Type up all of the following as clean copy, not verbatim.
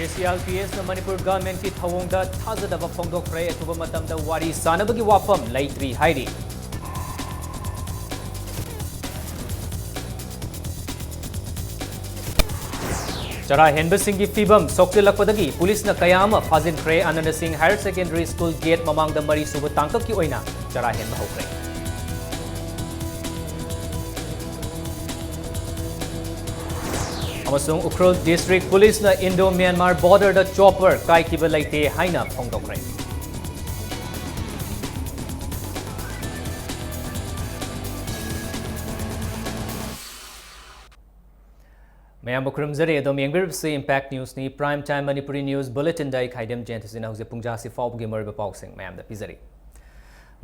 JCLPS na Manipur government ki thawongda thazadaba phongdokre athuba matamda wari sanabagi wafam leitri hairi. Chara henba singi fibam soktilakpadagi police na kayama fazinkhre Ananda Singh Higher Secondary School gate mamangda mari suba tangkap ki oina chara henba hokre. Amasung Ukhrul District Police na Indo-Myanmar border da chopper kai kiba laite haina phongdokre. Mayam bukrumzare adom yengbir se Impact News ni Prime Time Manipuri News Bulletin dai khaidem jentisina hause pungja si faw bugi marba pausing mayam da pizari.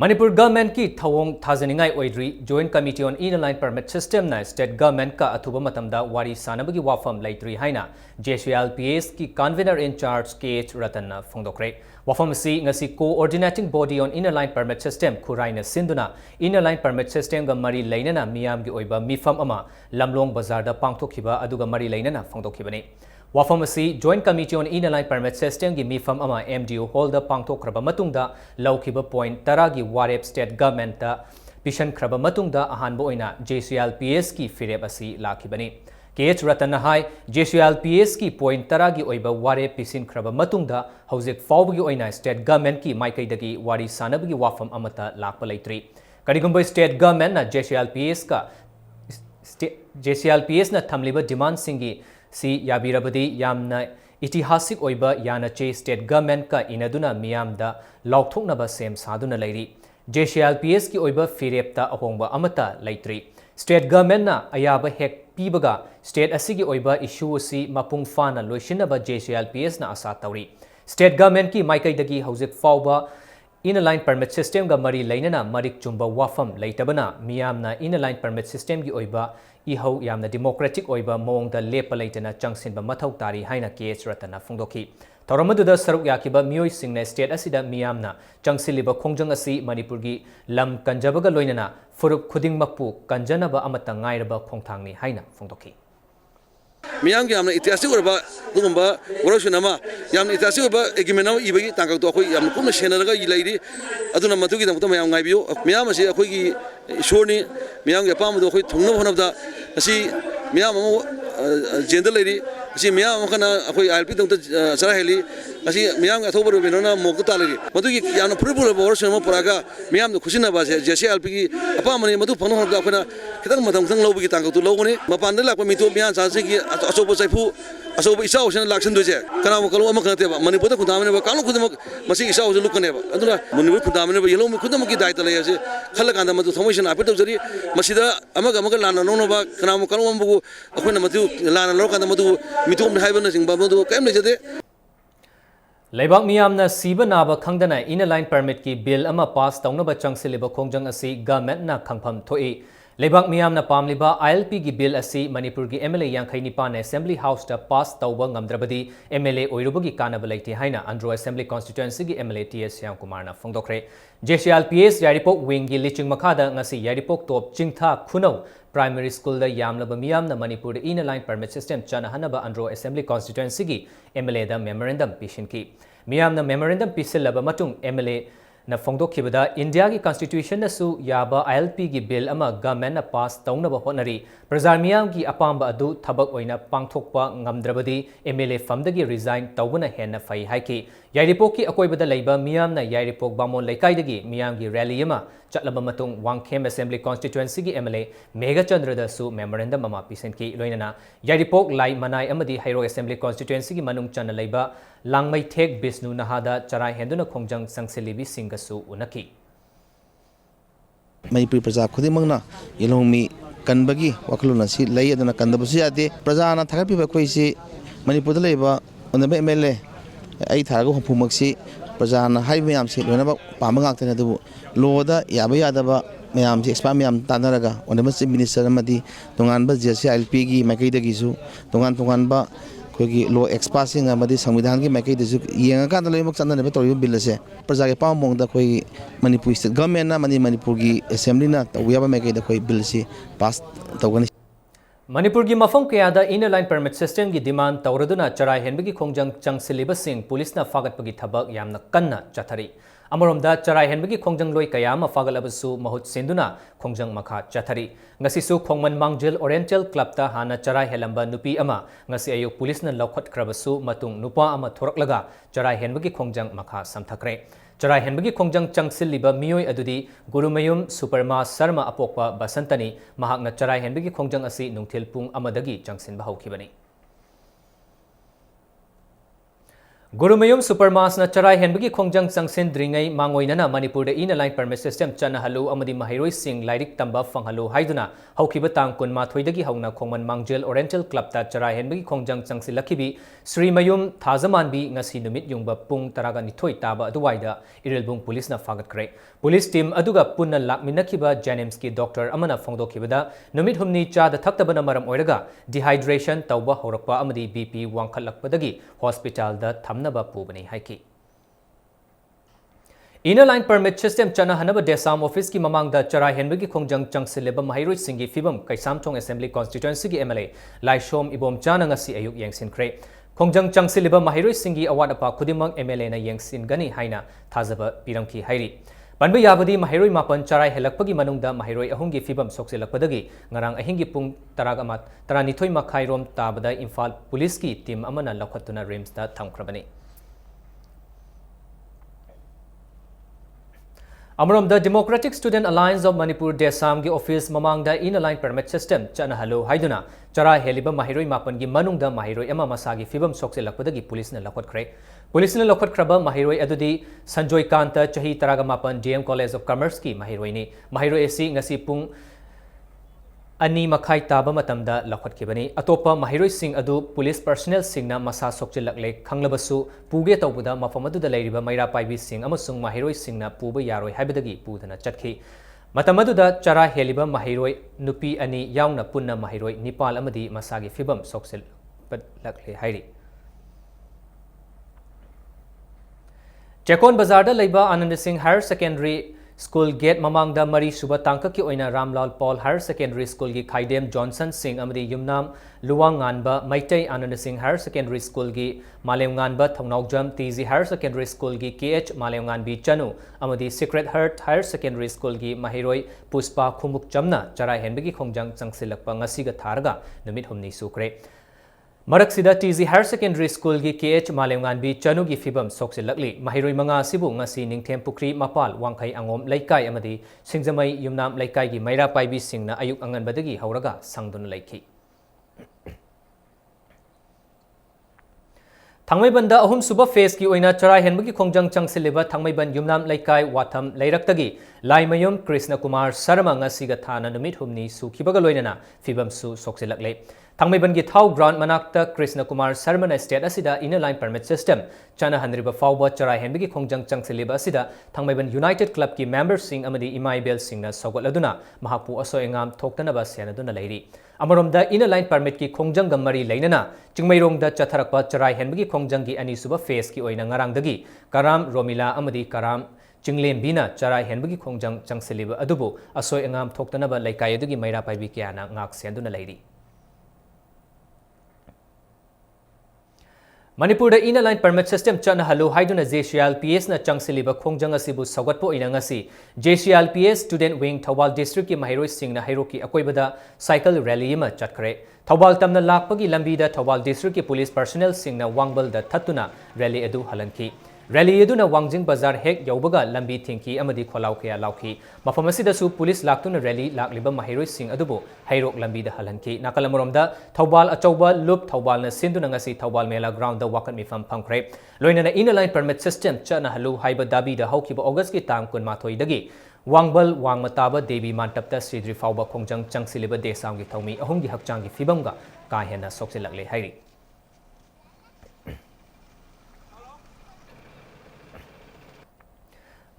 Manipur government ki thawong thazaningai oidri Joint Committee on In-Line Permit System na State Government ka athuba matamda wari sanabagi wafam leitri haina JCLPS ki convener in charge KH Ratan na phongdokre. Wafam si ngasi coordinating body on In-Line Permit System khuraina sinduna In-Line Permit System ga mari leinana miyam gi oiba mifam ama lamlong bazar da pangthokhiba aduga mari leinana phongdokhibani. Wafam asi Joint Committee on In-Line Permit System gi mifam ama MDO hall da pangthokraba matungda lawkhiba point tara gi warep state government da pishan kraba matungda ahanba oina JCLPS ki fireb asi lakhibani. KH Ratan hai JCLPS ki point tara gi oiba warep pisin kraba matungda hauzik fawbagi oina state government ki maikaidagi wari sanabagi wafam amata lakpa leitri. Karigumba state government na JCLPS na thamliba demand singi si yabirabadi yamna itihasik oiba yana che state government ka inaduna miyamda laukthoknaba sem saduna leiri. JCLPS ki oiba firepta ahongba amata leitri. State government na ayaba hek pibaga state asigi oiba issue si mapung fana loishinaba JCLPS na asa tawri. State government ki maikaidagi hauzik fawba In-Line Permit System ga mari leinana marik chumba wafam leitabana miyamna In-Line Permit System gi oiba ihau yamna democratic oiba mawngda lepa leitana changsinba mathau tari haina KH Ratana phongdokhi. Thoramaduda saruk yakiba mioi singna state asida miyamna changsiliba khongjang asi Manipur gi lam kanjabaga loinana furup khudingmakpu kanjanaba amata ngairaba khongthangni haina phongdokhi. Miyam ki amna ityasi urba dugumba woroshunama yamna ityasi urba egimena ibagi tangak to akhoi yamna kumna senaraga ilairi aduna matugi damta mayam ngaibiyo miyam asi akhoi gi ishorni miyam gi apam do akhoi thungna honabda asi miyam amu jendal leiri asi miyam kana akhoi ILP damta sara heli asi miyam ga thobar benona mokta taleri matugi yamna purpura woroshunama puraga miyam do khusina ba jesi ILP gi apam mani matu phanu honabda akhona kitang madang thang lobagi tangak to logoni mapanda lakpa mitu miyam sanse gi asoba saifu asoba isau sen laksan doje kana mo kalu ama kanate ba Manipur da khudamane ba kalu khudam masi isau se lukane ba aduna Manipur khudamane ba yelo mo khudam ki daita le ase khala kanda matu thomotion apet jari masida amaga lana no ba kana mo kalu ambu akhona matu lana lo kanda matu mitu me haibana sing ba matu kaim le jade Laibak miyamna siba naba khangdana In-Line Permit ki bill ama pass tawnaba changsiliba khongjang asi government na khangpham thoi. Laibak miyamna pamliba ILP gi bill asi Manipur gi MLA Yankhai Nipan Assembly House da pass tawba ngamdrabadi MLA oirubagi kanaba leite haina Andro Assembly Constituency gi MLA TS Kumar na phongdokre. JCLPS Yaripok wing gi liching makhada ngasi Yaripok top chingtha khunau Primary School da yamlaba miyamna Manipur da In-Line Permit System chanahanaba Andro Assembly Constituency gi MLA da memorandum pishinki. Miyamna memorandum pisilaba matung MLA na phongdokhibada India ki constitution na su yaba ILP gi bill ama government na pass tawnaba honari prajar miyam gi apamba adu thabak oina pangthokpa ngamdrabadi MLA famdagi resign tawbana henna fai haiki Yaripok ki akoibada leiba miyam na Yaripok bamon leikaidagi miyam gi rally ama chatlaba matung Wangkhem Assembly Constituency gi MLA Mega Chandra da su memorandum ama pisenki loinana Yaripok lai manai amadi Hairo Assembly Constituency gi manung chana leiba Langmai Thek Bisnu Nahada Charai Henduna Khongjang Sangsilibi Singasu Unaki. Manipur Praja Khudimangna Yelongmi Kanbagi Wakaluna si Lay adana Kandabusi ade Prajana Thakapi Bakwisi Manipur Leba on the MLA Ai Thago Pumaxi Prajana High Mayamsi whenever Pamangak do Loda Yabayadaba Mayamsi Spamiam Tanaraga on the Minister Madi Tunganba Jesse Alpigi Makida Gizu Tunganba law expassing amadi samvidhan ki makai desu yenga kan loimak channa ne tori bill se praja ke pamong da koi Manipur state government na Manipur gi assembly na to yaba makai da koi bill si pass tawgani Manipur gi mafam kayada inner line permit system gi demand tawraduna charai henbagi khongjang changsilibas sing police na fagatpagi thabak yamna kanna chathari amoromda charai henbagi khongjang loi kayama fagalabasu mahut senduna khongjang makha chathari ngasisu khongman mangjil oriental club ta hana charai helamba nupi ama ngasi ayuk police na lokhat krabasu matung nupa ama thoraklaga charai henbagi khongjang makha samthakre charai henbagi khongjang changsilliba miyoi adudi gurumayum superma sarma apokpa basantani mahakna charai henbagi khongjang asi nungthil pung amadagi changsinba haukhibani Gurumayum Supermas na charai henbagi khongjang changsin dringai mangoinana Manipur da ina line permit system chana halu amadi mahiroi sing lairik tamba fanghalu haiduna haukiba tang kunma thoidagi hauna khongman mangjel oriental club ta charai henbagi khongjang changsilakibi Sri Mayum Thazamanbi ngasi numit yungba pung taraga nithoi taba aduwaida irilbung police na fagat police team aduga punna lakminakiba Janimski doctor amana phongdokibada numit humni cha da thaktabana maram oiraga dehydration tawba horakpa amadi BP wangkhalakpadagi hospital da naba pubani haiki inner line permit system chana hanaba desam office ki mamang da charai henbagi khongjang changsileba mahiroi singi fibam kaisam thong assembly constituency gi MLA Laishom ibom chana ngasi ayuk yengsin kre khongjang changsileba mahiroi singi award apa khudimang MLA na yengsin gani haina thazaba pirangki hairi Banba yabadi mahiroi mapan charai helakpagi manungda mahiroi ahungi fibam soksilakpadagi ngarang ahingi pung taragamat taranithoi makhairom tabada Imphal police ki team amana lakhatuna rims da thamkrabani Amram the Democratic Student Alliance of Manipur Desam gi office mamang da in line permit system chana halu haiduna chara heliba mahiroi mapan gi manungda mahiroi ama masagi fibam soksilakpadagi police na lakhat kre Police na lokhat kraba mahiroi adudi Sanjoy Kanta chahi taraga mapan DM College of Commerce ki mahiroi ni mahiroi esi ngasi pung ani makhai taba matamda lokhat kibani atopa mahiroi sing adu police personnel singna masa sokchilakle khanglabasu puge tawbuda mafamadu da leiriba maira paibi sing amasung mahiroi singna puba yaroi haibadagi pudana chatkhi matamadu da chara heliba mahiroi nupi ani yauna punna mahiroi Nepal amadi masagi fibam soksil lakle hairi Chekon Bazar da Laiba Anand Singh Higher Secondary School Gate Mamang da Mari Suba Tangka ki oina Ramlal Paul Higher Secondary School gi Khaidem Johnson Singh amadi Yumnam Luwang Nganba Maitai Anand Singh Higher Secondary School gi Malem Nganba Thongnaugjam TZ Higher Secondary School gi KH Malem Nganbi Chanu amadi Secret Heart Higher Secondary School gi Mahiroi Puspa Khumuk Chamna Charai henbagi khongjang changsilakpa ngasiga tharga numit humni sukre Maraksida TZ Higher Secondary School gi KH Malemnganbi Chanu gi fibam soksilakli mahiroi manga sibu ngasi ningthem pukri mapal wangkhai angom laikai amadi singjamai yumnam laikai gi maira paibi singna ayuk anganbadagi hauraga sangdun laiki Thangmaibanda ahum suba phase ki oina charai henbagi khongjang changsiliba Thangmaiban yumnam laikai watham lairaktagi Laimayum Krishna Kumar Sarma ngasiga thana numit humni sukhibaga loinana fibam su soksilakle Thangmaiban gi thau ground manakta Krishna Kumar Sarmana state asida inner line permit system chana hanriba fawba charai henbagi khongjang changsiliba asida Thangmaiban United Club ki members sing amadi Imai Bel singna sawgatladuna mahapu asoengam thoktanaba senaduna leiri Amoromda inner line permit ki khongjang gamari leinana Chingmairongda chatharakpa charai henbagi khongjang gi ani suba phase ki oina ngarangdagi Karam Romila amadi Karam Chinglen bina charai henbagi khongjang changsiliba adubu asoengam thoktanaba laikai adugi maira paibi kyana ngak senduna leiri Manipur da inner line permit system chana halu haiduna JCLPS na changsiliba khongjang asibu sawgatpo inangasi JCLPS student wing Thawal district ki mahiroi singna hairoki akoibada cycle rally ma chatkare Thawal tamna lakpagi lambi da Thawal district ki police personnel singna wangbal da thattuna rally edu halanki Rally eduna Wangjing Bazar hek yaubaga lambi thinki amadi kholau kya lauki mafamasi su police laktuna rally lakliba mahiroi sing adubu hairok lambi da halanki nakalamoromda Thawbal achauba loop Thawbal na sinduna ngasi Thawbal mela ground da wakat mifam phangkre loinana inner line permit system chana halu haiba dabi da haukiba August ki tang kun mathoi dagi Wangbal wangmataba Devi Mantapta Sridri Fauba khongjang changsiliba desam gi thaumi ahum gi hakchang gi fibamga ka hena soksilakle hairi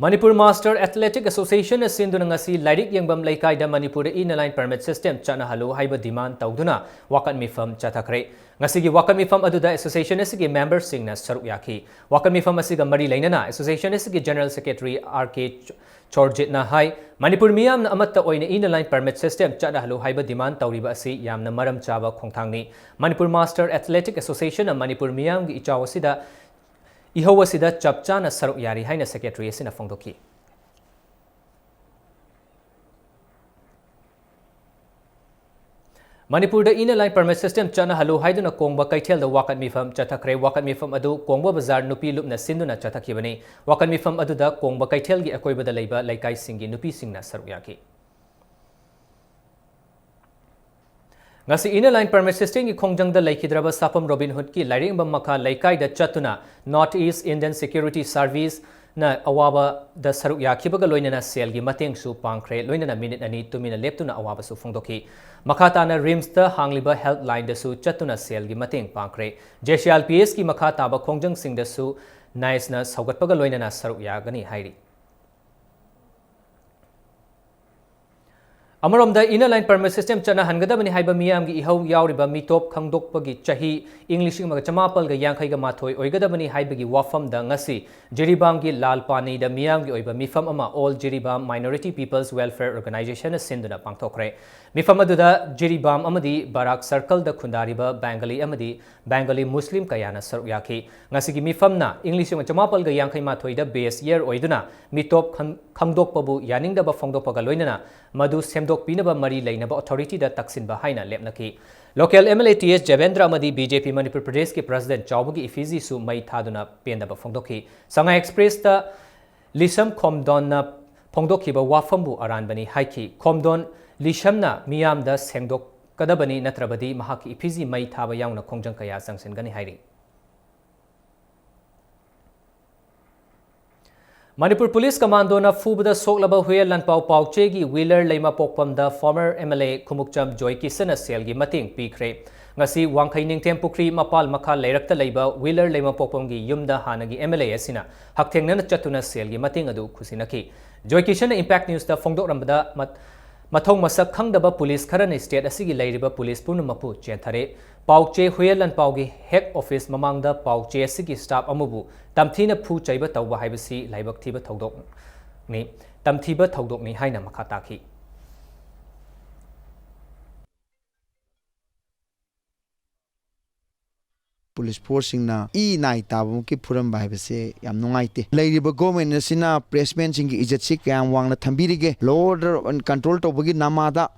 Manipur Master Athletic Association asinduna ngasi lairik yengbam laikai da Manipur in-line permit system chana halu haiba demand tawduna wakat mifam chathakre ngasi gi wakat mifam aduda association asigi members singna saruk yaki wakat mifam asiga mari lainana association asigi general secretary RK Chorjit na hai Manipur miyam na amatta oina in-line permit system chana halu haiba demand tawriba asi yamna maram chaba khongthangni Manipur Master Athletic Association na Manipur miyam gi ichawasida Ihawasida chapchana saruk yari haina secretary asina fongdoki. Manipur da in-line permit system chana halu haiduna kongba kaithel da wakat mifam chathakre wakat mifam adu kongba bazar nupi lupna sinduna chathakibani wakat mifam adu da kongba kaithel gi akoiba da leiba laikai singi nupi singna saruk yaki. Ngasi in-line permit system ki khongjang da laikhidraba sapam Robin Hood ki lairing bam makha laikai da chatuna North East Indian Security Service na awaba da saruk yakhibaga loinana sel gi mateng su pangkhre loinana minute ani tumina leptuna awaba su phongdoki makata na rims da hangliba health line da su chatuna sel gi mateng pangkhre JCL PS ki makata ba khongjang sing da su nice na saugatpaga loinana saruk yagani hairi Amaramda in-line permit system chana hangadabani haiba miyam gi ihau yauriba mitop khangdokpagi chahi English maga chamapal ga yankhai ga mathoi oigadabani haiba gi wafam da ngasi Jiribam gi lalpani da miyam gi oiba mifam ama All Jiribam Minority People's Welfare Organization sinduna pangthokre mifam aduda Jiribam amadi Barak Circle da khundariba Bengali amadi Bengali Muslim kayana saruk yaki ngasi gi mifam na English maga chamapal ga yankhai mathoi da base year oiduna mitop khangdokpabu yaningda ba phongdokpaga loinana madu semdok pinaba mari lainaba authority da taksinba haina lepnaki local MLA TS Javendra amadi BJP Manipur Pradesh ki president Chawbugi Ifizi su mai thaduna pendaba phongdoki Sanga Express da Lisam Khomdon na phongdoki ba wafambu aranbani haiki Khomdon Lishamna miyam da sengdok kadabani natrabadi mahaki Ifizi mai thaba yauna khongjang kaya sangsengani hairi Manipur Police Commando na fubada soklaba huel lanpau pauche gi wheeler leima pokpam da former MLA Khumukcham Joy Kisan sel gi mating pikre ngasi wangkhai ningthem pukri mapal makha leirakta leiba wheeler leima pokpam gi yumda hanagi MLA asina hakthengna chatuna sel gi mating adu khusinaki Joy Kisan Impact News da phongdok rambada mathong masak khangdaba police kharana state asigi leiriba police punumapu chenthare pauche huel lanpau gi head office mamangda pauche asigi staff amubu tamthina phu chaiba tawba haibasi laibak thiba thodok ni tamthiba thodok ni haina makha takhi Police forcing na nai tabum ki phuram bai base yam nungaite leiriba government sina pressmen sing ijat si kyam wangna thambirige law order and control tobagi namada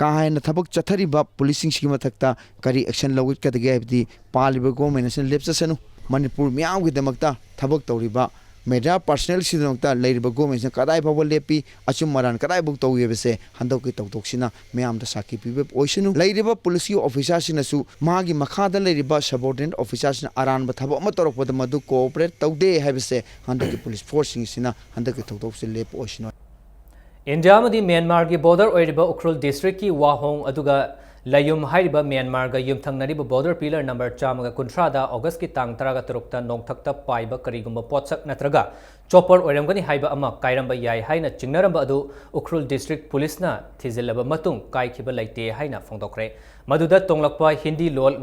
kahaina thabak chathariba policing si mathakta kari action lawit kadage habdi paliba government sin lepsasanu Manipur miyam gi damakta thabak tawriba media personnel sidonta leiriba government kadai bawa lepi achum maran kadai buk tawi bese handok ki tawtoksina miyam da saki pibe oisinu leiriba police officer sinasu magi makhada leiriba subordinate officer sina aran ba thabo ma torok pod madu cooperate tawde habese handok ki police forcing sina handok ki tawtokse lep oisinu India amadi Myanmar gi border oiriba Ukhrul district ki wahong aduga Layum hairiba Myanmar ga yumthangnariba border pillar number 113 da August ki tang 13 ta nongthakta paiba karigumba potsak natraga chopper oiramgani haiba ama kairamba yai haina chingnaramba adu Ukhrul district police na thizilaba matung kaikhiba laite haina phongdokre maduda tonglakpa Hindi lol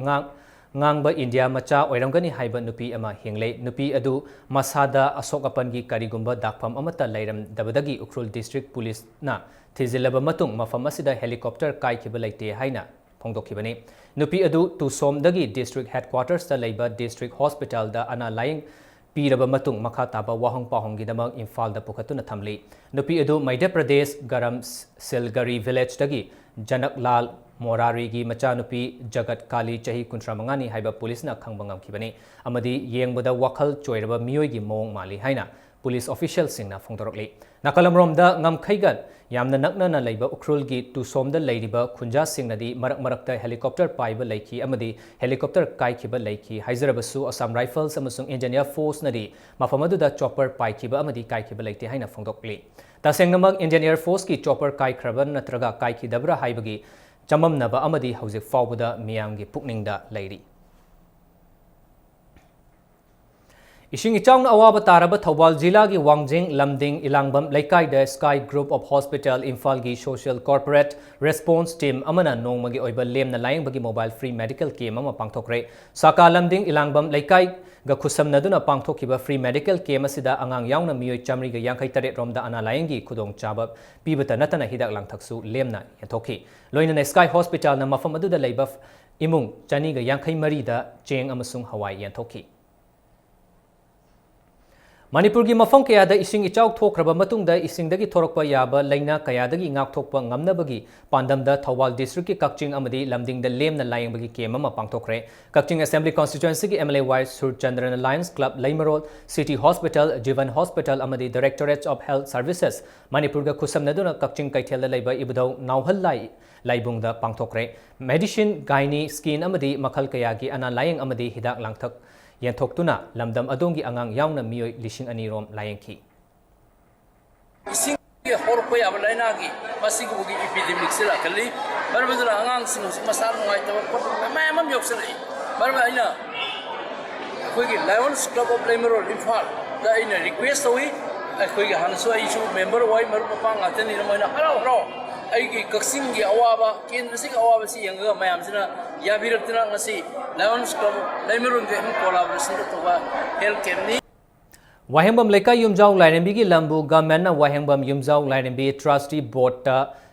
ngangba India macha oiramgani haiba nupi ama hingle nupi adu masada asokapan gi karigumba dakpham amata lairam dabadagi Ukhrul district police na thizilaba matung mafam asida helicopter kaikhiba laite haina phongdokhibani nupi adu Tusom dagi district headquarters ta leiba district hospital da ana lying piraba matung makha taba wahong pahong gi damang Imphal da pukhatuna thamli nupi adu Madhya Pradesh Garam Silgari village dagi Janak Lal Morari gi machanupi Jagat Kali chahi kuntra mangani haiba police na khangbangam khibani amadi yengbada wakhal choiraba miyoi gi mong mali haina police official singna phongdorokli nakalamrom da ngamkhaigat yamna nakna na leiba Ukhrul gi Tusom da leiriba khunja singnadi marak marakta helicopter paiba leiki amadi helicopter kaikhiba leiki haizarabasu Assam Rifles amasung Engineer Force nadi mafamadu da chopper paikhiba amadi kaikhiba leite haina phongdokli tasengnamak Engineer Force ki chopper kaikhraban natraga kaikhidabra haibagi chamamnaba amadi hauzik fawbada miyamgi pukningda leiri Ising ichawna awaba taraba Thawbal Jila gi Wangjing Lamding Ilangbam Laikai Sky Group of Hospital Imphal gi Social Corporate Response Team amana nongmagi oiba lemna layang bagi mobile free medical came ama pangthokre Saka Lamding Ilangbam Laikai ga khusamnaduna pangthokiba free medical came asida angang yauna miyoi chamri ga yankai taret romda ana layangi khudong chaba pibata natana hidak langthaksu lemna yathoki loina Sky Hospital na mafam aduda leiba imung chani ga yankai mari da cheng amasung hawai yanthoki Manipuri mafam kayada ising ichaw thokraba matungda isingdagi thorokpa yaba laina kayadagi ngakthokpa ngamnabagi pandamda Thawbal district ki Kakching amadi lamdingda lemna layangbagi kemama pangthokre Kakching Assembly constituency ki MLA Wise Surchandran Alliance Club Laimarol City Hospital Jivan Hospital amadi Directorate of Health Services Manipurga khusamnaduna Kakching kaithelda leiba ibudau nauhal lai laibungda pangthokre medicine gynae skin amadi makhal kayagi ana layang amadi hidak langthak Yantoktuna, Lamdam Adongi Angang Yauna Mio Lishing Anirom Layanki. Sing Horpay Abalainagi, Masibugi epidemic Silakali, Barbara Angang Sinus Masar White, Mamam Yoksari, Barbaina, Lions Club of Lamour Infal, the in a request away, a quick Hanso issue member, White Marpang attending Hello. Aiki Kaksingi Awaba, Kin Sik Awabasi, younger Mayamsina, Yabiratina Nasi, Lions Club, Lamirun, collaboration to health care. Wahengbam Leka Yumjau Lainbi Lambu, Gamana Wahengbam Yumjau Lainbi Trustee Board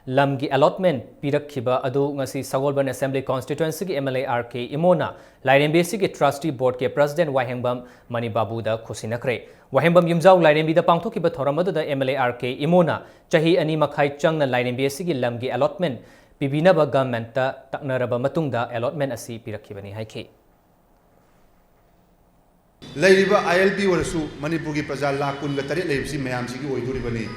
Lamgi allotment Pirakhiba Adu Ngasi Sagolban Assembly Constituency MLA RK Imona, Lainbi Trustee Board ke President Wahengbam Manibabu da Kusinakre. Wahengbam Yumjau Lainbi the Pangtokiba Thoramadu the MLA RK Imona, Chahi Ani Makai Chung na Lainbi Lamgi allotment, Bibinaba government Taknaraba Matungda allotment Asi Pirakhibani Haike. Lairiba ILP warasu Manipuri Praja la kun ga tare leibsi mayam sigi oidori bani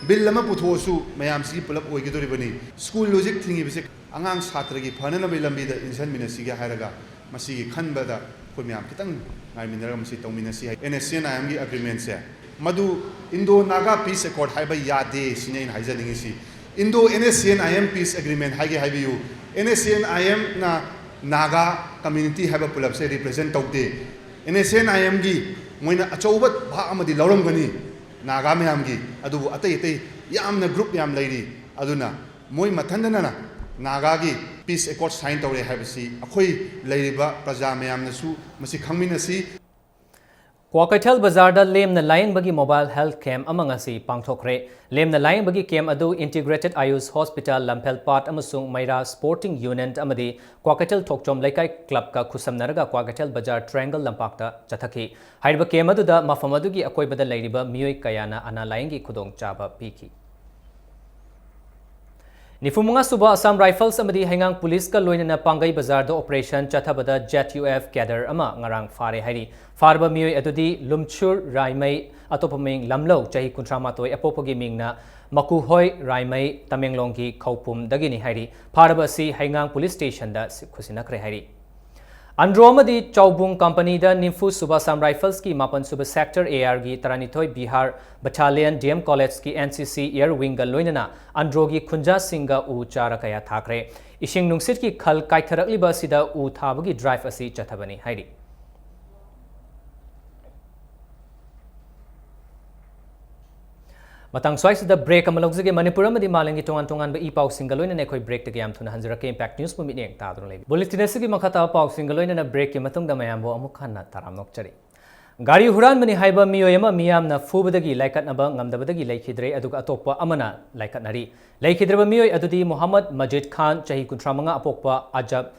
bill lama puthosu mayam sigi pulap oigidori bani school logic thingi bise angang chhatra gi phanana bai lambi da insan minasi ga haraga masi gi khanba da ko mayam kitang ngai minara masi tongminasi NSCN IM gi agreement se madu Indo Naga peace accord haiba yade sine in haija ningi si Indo NSCN IM peace agreement haige haibiu NSCN IM na Naga community haiba pulap se represent tawde NSCN IM gi moina achoubat bha amadi lauram gani Naga mayam gi adu atai atai yamna group yam lairi aduna moi mathandana na Naga gi peace accord sign tawre haibasi akhoi lairiba praja mayam nasu masi khangminasi Kwakaithal Bazar da Lemna Layang Bagi Mobile Health Camp amangasi pangthokre Lemna Layang Bagi Camp adu Integrated Ayush Hospital Lampel Part amasung Maira Sporting Union amadi Kwakaithal Thokchom Laikai Club ka khusamnaraga Kwakaithal Bazar Triangle Lampakta chathaki Haiba camp adu da mafam adugi akoibada lairiba miyoi kayana ana layangi khudong chaba piki Nifumunga Suba Assam Rifles amadi Hengang Police ka loinana Pangai Bazar da Operation Chathabada Jet UF Gather ama ngarang fare hairi Farba miyoi adudi Lumchur Raimai Atopaming Lamlo Chahi Kuntramatoi Apopogi Mingna Makuhoi Raimai Tamenglongki Kaupum Dagini hairi Farba si Hengang Police Station da Kusinakre hairi Andromedi Chaubung Company da Nimfu Suba Assam Rifles ki Mapan Suba Sector AR gi Taranithoi Bihar Battalion DM College ki NCC Air Wing ga loinana Androgi Khunja Singha u charakaya thakre Ishing Nungsit ki khal kaitharakliba sida u thabagi drive asi chathabani hairi Matang swais the break amalogzige Manipur amadi malangi tongan ba ipau singaloina ne khoi break te yam thuna hanjara ke impact news mu mitne ta dron le bulletin asigi makhata pau singaloina na break ke matung da mayam bo amuk khanna taram nok chari gari huran mani haiba miyoyama miyam na fubadagi laikat naba ngamdabadagi laikhidre aduga atokpa amana laikat nari laikhidraba miyoy adudi Muhammad Majid Khan chahi kuntramanga apokpa Ajab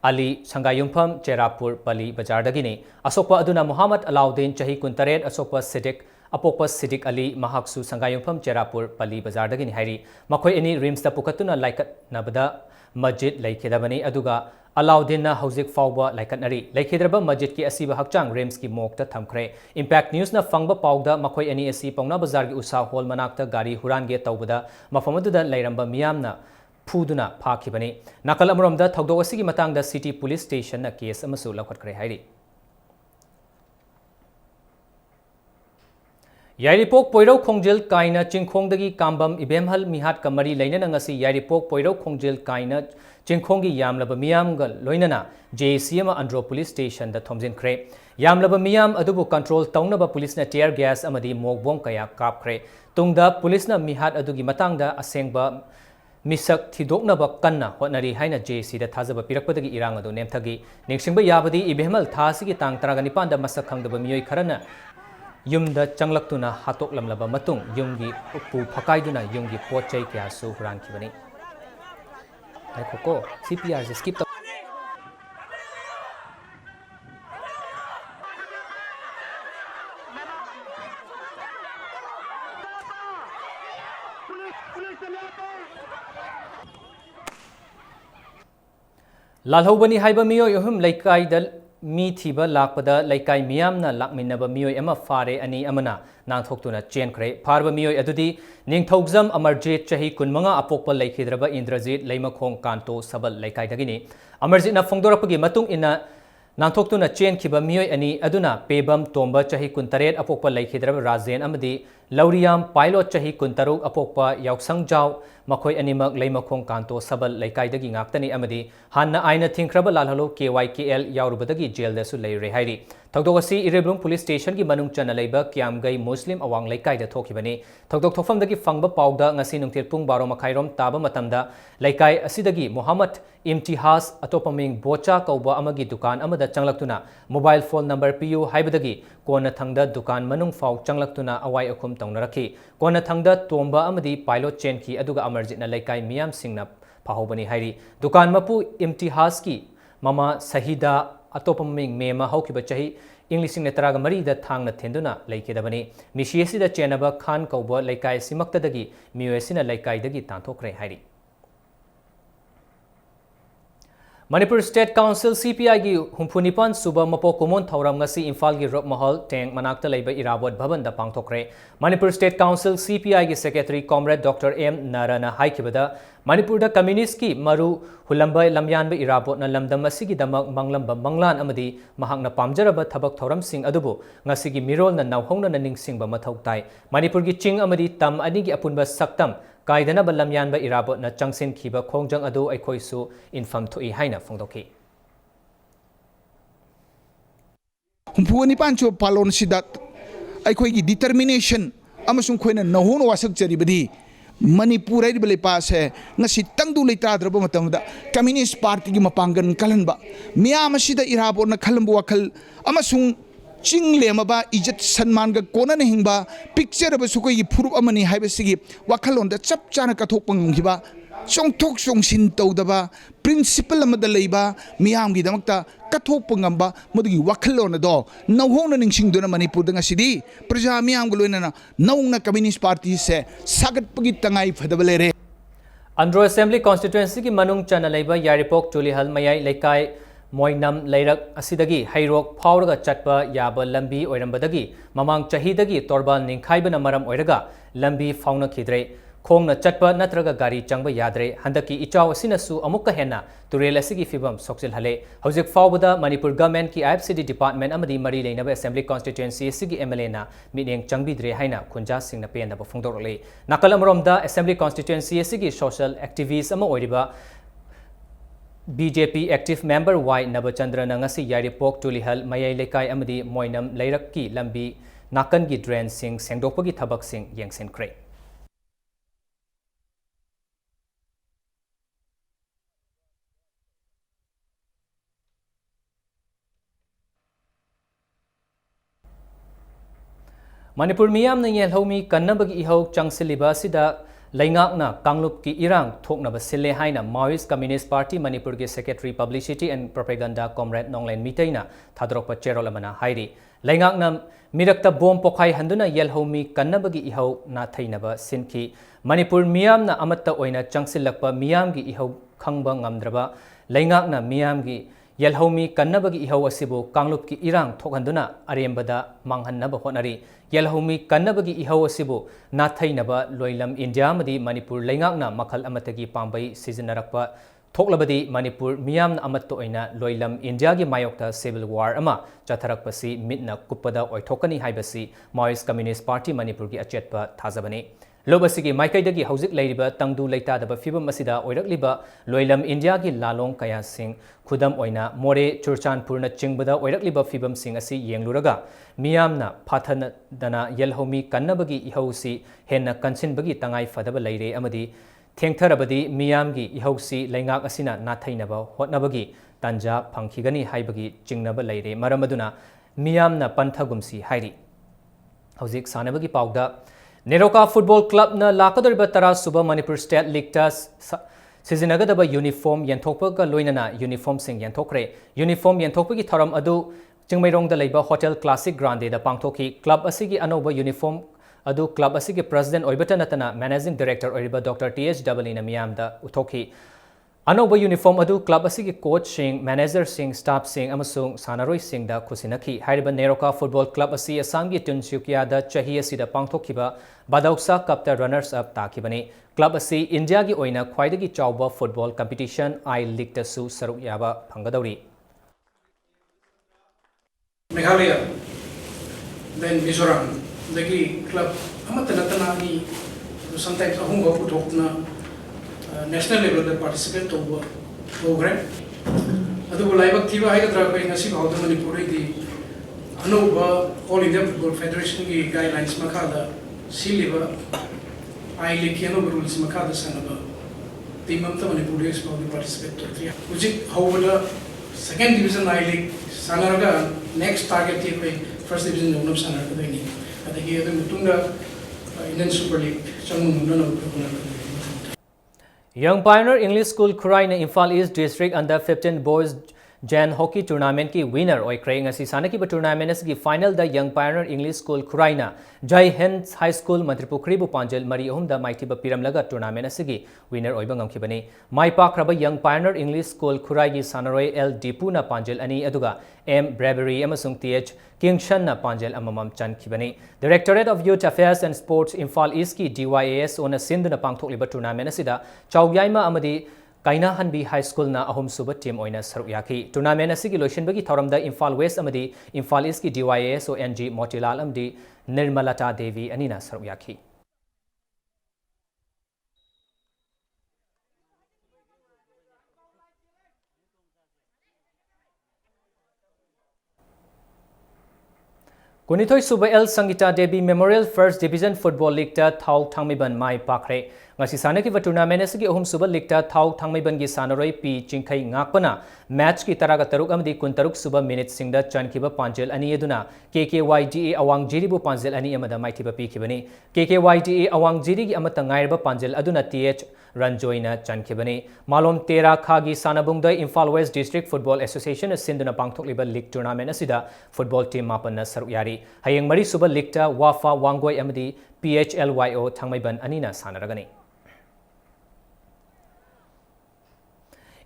Ali Sangayumpham Cherapur Pali Bazar dagini asokpa aduna Muhammad Alauddin chahi kuntaret asokpa Siddiq Apokpa Siddiq Ali Mahaksu Sangayumpham Cherapur Pali Bazar dagini hairi makhoi ani rims ta pukatuna laikat nabada masjid laikhidabani aduga Alauddin na hauzik fawba laikat nari laikhidraba masjid ki asiba hakchang rims ki mokta thamkhre impact news na fangba pawda makhoi ani asi Paungna Bazar gi usa hall manakta gari huran ge tawbada mafamadda lairamba miyamna phuduna phakhibani nakal amromda thogdo asigi matangda city police station na case amasu lakhatkre hairi Yairipok Poirau Kongjil Kaina Chingkhongdagi Kambam Ibemhal Mihat Kamari Lainana ngasi Yairipok Poirau Kongjil Kaina Chingkhonggi Yamlaba Miyamga Loinana JCM Andro Police Station da Thomjin Kre Yamlaba Miyam adubu control taunaba police na tear gas amadi mogbom kaya kapkre tungda police na mihat adugi matangda asengba misak thidoknaba kanna hotnari haina JC da thazaba pirakpadagi irang adu nemthagi ningsingba yabadi Ibemhal thasigi tang taraganipan da masak khangdaba miyoi kharana Yumda Changlaktuna Hatok Lamlaba Matung, Yungi Upu Pakaiduna, Yungi Pochai Kiasu Rankibani. Koko, CPR just skip the Lalhobani Haiba Mio Yohum Laikai Dal Mi Thiba Lakpada Laikai Miamna Lakminaba Mio Emma Fare Ani Amana Nangthoktuna Chen Kre Parba Mio Adudi Ning Thogzam Amarjit Chahi Kunmanga Apokpa Laikhidraba Indrajit Laimakhong Kanto Sabal Laikai Dagini Amarjit na Fongdorapagi Matung Ina Nangthoktuna Chen Kiba Mio Ani Aduna Pebam Tomba Chahi Kuntaret Apokpa Laikhidraba Razen Amadi Lauriam Pilot Chahi Kuntaruk Apokpa Yauksang Jau Makoi Animak Laimakhong Kanto Sabal Laikai Dagi Ngaktani Amadi Hanna Aina Thinkraba Lalhalo KYKL Yaurubadagi Jail Desu Lai Rehairi Thogdogasi Ireblum Police Station Gi Manung Chana Laiba Kiamgai Muslim Awang Laikai Da Thokibani Thogdog Thofam Dagi Fangba Pauda Ngasi Nungtil Pung Baro Makhairom Taba Matamda Laikai Asidagi Muhammad Imtihas Atopaming Bocha Kauba Amagi Dukan Amada Changlaktuna Mobile phone number PU Haibadagi Kona Thangda Dukan Manung Fau Changlaktuna Awai Akum Taunaraki Kona Thangda Tomba Amadi Pilot Chenki Aduga Amarjit na Laikai Miyam Singna Pahobani Hairi Dukan Mapu Imtihas ki Mama Sahida Atopaming Mema Haukiba Chahi English Netaraga Marida Thangna Tenduna Laikidabani Mishiesi da Chenaba Khan Kauba Laikai Simaktadagi Miyuesina Laikai Dagi Tantokre Hairi Manipur State Council CPI gi Humpunipan Suba Mapo Kumon Thauram ngasi Imphal gi Rob Mahal Teng Manakta Laiba Irabot Bhavan da Pangthokre Manipur State Council CPI gi Secretary Comrade Dr. M Narana Haikibada Manipur da Communist ki Maru Hulamba Lamyanba Irabot na Lamdam asigi damak Manglamba Manglan amadi mahakna pamjaraba thabak thoram sing adubu ngasi gi mirol na nawhongna na ningsingba mathau tai Manipur gi Ching amadi tam ani gi apunba saktam Kaidana Balamyan ba Irabot na Changsin Kiba Kongjang Adu Aikoisu Infam Tui Haina Fongdoki. Humpuani Pancho Palon Sidat Aikoi determination Amasung Queen and Nahono Wasak Jeribadi Manipur Bele Pass Nasi Tandu Lita Drabamatamda Communist Party Mapangan Kalanba Miamasida Irabot na Kalambuakal Amasung Ching Lemaba Ijat Sanmanga Konan Hingba picture of a Suki Puru Amani Habesigi Wakalon the Chap Chana Katopang Hiba Song Tok Song Sin Todaba Principal Amadaleba Miamgi Damakta Katopangamba Mudi Wakalon do no honing Sing Duna Manipudanga City Praja Miamgulina Nauna Communist Party se Sagat Pagitangai Fadabalere Andro Assembly Constituency ki Manung Chana Laiba Yaripok Tulihal Mayai Laikai Moinam Lairak Asidagi Hairok Power Chatpa Yaba Lambi Oirambadagi Mamang Chahidagi Torban Ninkhaiban Maram Oiraga Lambi Fauna Kidre Kong na Chatpa Natraga Gari Changba Yadre Handaki Ichaw Sinasu Amuka Hena Turel Asigi Fibam Soxil Hale Hojik Fawbada Manipur Government ki IFCD Department Amadi Mari Lainaba Assembly Constituency Sigi MLA na Mideng Changbidre Haina Kunja Singh na Pena Bafungdorle Nakalamromda Assembly Constituency Sigi Social Activists Ama Oiriba BJP Active Member Y Nabachandra Nangasi Yaripok Tulihal Mayai Lekai Amadi Moinam Lairaki Lambi Nakan gi Drain Sing Sengdopagi Thabak Sing Yengsen Kre Manipur Miyam na Yelhomi Kannabagi Ihok Changsiliba Sida Laingakna Kanglup ki Irang Thokna Basile Haina Maoist Communist Party Manipur ki Secretary Publicity and Propaganda Comrade Nonglen Mitaina Thadrokpa Cherolamana Hairi Laingakna Mirakta Bom Pokhai Handuna Yelhomi Kannabagi Iho na Thainaba Sinki Manipur Miyam na Amatta Oina Changsilakpa Miyam gi Iho Khangba Ngamdraba Laingakna Miyam gi Yelhomi Kannabagi Iho Asibu Kanglup ki Irang Thokhanduna Arembada Manghanaba Honari Yelhomi Kannabagi Iho Asibu Nathainaba Loilam India Madi Manipur Laingakna Makhal Amatagi Pambai Seasonarapa थोकलबदी मणिपुर मियाम अमत्तो ओइना लोइलम India की मायोक्ता civil war अमा चथरकपसी मिटना कुप्पदा ओइथोकनी हाइबसी माओइस्ट कम्युनिस्ट पार्टी मणिपुर की अचेतपा थाजबनी लोबसिगी माइकैदगी हौजिक लैरिबा तंगदु लैतादबा फिबम मसिदा ओइरकलिबा लोइलम इंडिया की लालोंग कया सिंह खुदम ओइना मोरे चुरचानपुर न चिंगबदा ओइरकलिबा फिबम सिंह असि येंगलुरगा मियामना फाथनदना यलहोमी कन्नबगी इहौसी हेन्ना कन्सिनबगी तंगाई फदबा लैरे अमदी थेंगथरबदी मियामगी इहौसी लैंगाक असिना नाथैनबा होटनबगी तंजा फंखिगनी हाइबगी चिंगनबा लैरे मरमदुना मियामना पंथगुमसी हाइरी हौजिक सानबगी पाउदा नेरोका फुटबॉल क्लब न लाकदोरिबा तरा सुबा मणिपुर स्टेट लीग टा सिजिनगदबा यूनिफॉर्म यंथोकपगा लोइनना यूनिफॉर्म सिंग यंथोकरे यूनिफॉर्म यंथोकपगी थरम अदु चिंगमैरोंगदा लैबा होटल क्लासिक ग्रांडे दा पांगथोकी क्लब असिगी अनोबा यूनिफॉर्म अदु क्लब असिगी प्रेसिडेंट ओइबता नतना मैनेजिंग डायरेक्टर ओइरिबा डॉक्टर TH न मियामदा उथोकी अनोबा यूनिफॉर्म अदु क्लब असिगी कोच सिंग मैनेजर सिंग स्टाफ सिंग अमसुंग सानारोई सिंग दा खुसिनखी हाइरिबा नेरोका फुटबॉल क्लब असी असंगी तुनसुकिया दा चही असिदा पांगथोखिबा बादौसा कप दा रनर्स अप ताखिबने क्लब असी इंडिया की ओइना ख्वाइदगी चाउबा फुटबॉल कंपटीशन आई लीग तसु सरुक याबा फंगदौरी मेघालय देन मिजोरम दगी क्लब अमतनतनागी समटाइम्स अहुंगो पुथोकना नेशनल लेवल दा पार्टिसिपेट तौबा प्रोग्राम अदुबो लाइबक थिबा हाइगद्रा कोइ ngasi भाव मणिपुर दी अनोबा ऑल इंडिया फुटबॉल फेडरेशन की गाइडलाइंस मखादा सिलिबा आई लीग की अनोबा रूल्स मखादा सनबा टीम अमता मणिपुर इस भाव पार्टिसिपेट तौत्रिया उजिक हाउबदा सेकंड डिवीजन आई लीग सानरगा नेक्स्ट टारगेट थी कोइ फर्स्ट डिवीजन जोनब सानरगा देनी अदगी अदु मुतुंगा इंडियन सुपर लीग चंगु नो Young Pioneer English School Khurai ne Imphal East District Under 15 Boys Jan Hockey Tournament ki winner oikre ngasi sanaki ba tournament asgi final da Young Pioneer English School Khurai na Jai Hind High School Mantripukri bu Panjel Mari Ohum da maiti ba piram laga tournament asgi winner oiba ngamkhibani mai pakraba Young Pioneer English School Khurai gi sanaroi L Dipu na Panjel ani aduga M Bravery amasung TH Kingshan na Panjel amamam chankhibani Directorate of Youth Affairs and Sports Imphal East ki DYAS ona Sindhu na pangthokliba tournament asida Chawgyaima amadi Kaina Hanbi High School na ahum suba team oina saruk yaki tournament asigi loishinbagi thoramda Imphal West amadi Imphal East ki DYAS o NG Motilal amdi Nirmalata Devi anina saruk yaki Kunithoi Suba L Sangita Devi Memorial First Division Football League ta Thau Thangmiban Mai Pakre ngasi sanaki va tournament asigi ahum suba league ta Thau Thangmiban gi sanaroi P Chingkhai ngakpana match ki taraga taruk amdi kuntaruk suba minute singda chankiba Panjel ani eduna KKYDA awang jiri bu Panjel ani amada maithiba pikibani KKYDA awang jiri gi amata ngairba Panjel aduna TH Ranjoina chankibani malom tera khagi sanabungdai Imphal West District Football Association sinduna pangthokliba league tournament asida football team mapanna saruk yari hayeng mari suba league ta Wafa Wangoi amdi PHLYO Thangmaiban anina sanaragani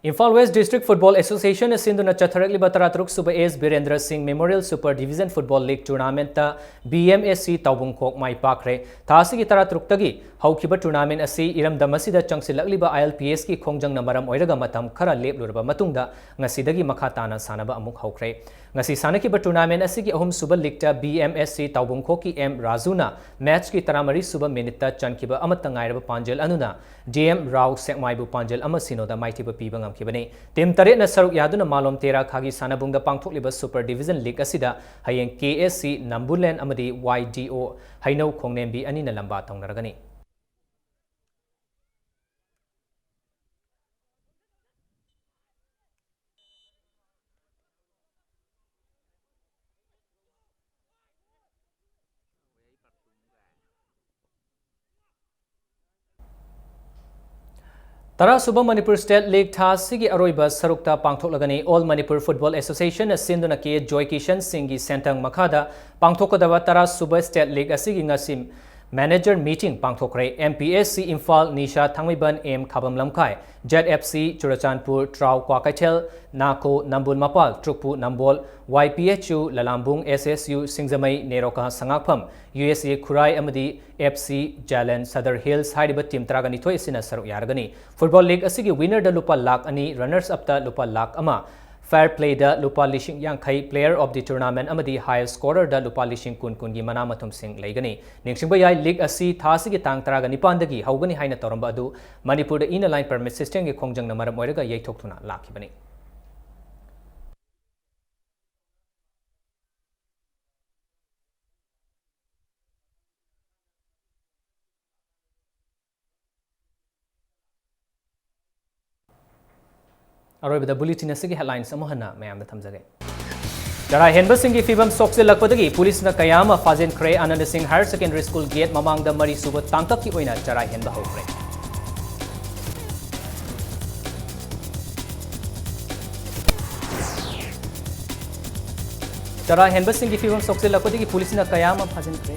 Imphal West District Football Association sinduna chatharakli bataratruk suba S Birendra Singh Memorial Super Division Football League Tournament ta BMSC Taubungkhok mai pakre thasi gi taratruk tagi haukiba tournament asi iram damasida changsilakliba ILPS ki khongjang namaram oiraga matam khara leplurba matungda ngasidagi makha tana sanaba amuk haukre ngasi sanakiba tournament asi gi ahum suba league ta BMSC Taubungkhok ki M Razuna match ki taramari suba minute ta chankiba amata ngairaba Panjel anuna DM Rao Sekmaibu Panjel amasino da maitiba piba Kibani. Team Tare na saruk yaduna malom tera khagi sanabungda pangthokliba Super Division League asida hayeng KSC Nambulen amadi YDO hainau khongnembi ani na lamba tongnaragani. Tara Suba Manipur State League tha sigi aroiba sarukta pangthoklagani All Manipur Football Association sinduna ke Joy Kishan Singh gi sentang makhada pangthokadaba Tara Suba State League asigi ngasim Manager meeting pangthokre MPSC Imphal Nisha Thangmiban M Khabam Lamkai ZFC Churachandpur Trau Kwakaichel Nako Nambul Mapal Trukpu Nambol YPHU Lalambung SSU Singzamai Neroka Sangakpham USA Khurai Amadi FC Jalan Sadar Hills Haidiba Team Tragani Thoi Sina Saru Yaragani Football League asigi winner da lupa lakh ani runners up ta lupa lakh ama Fair play da lupa lishing yang khai player of the tournament amadi highest scorer da lupa lishing kun kun gi mana mathum sing leigani ningsingba yai league asi thasi gi tang taraga nipan dagi haugani haina toramba adu Manipur da in line permit system gi khongjang na maram oiraga yaithok thuna lakhibani Aroibada bulletin asigi headlines amohana mayam da thamjage Jara henba singi fibam sokse lakpadagi police na kayama fazen kre Anand Singh Higher Secondary School gate mamang da mari suba tangkak ki oina jara henba hokre Jara henba singi fibam sokse lakpadagi police na kayama fazen kre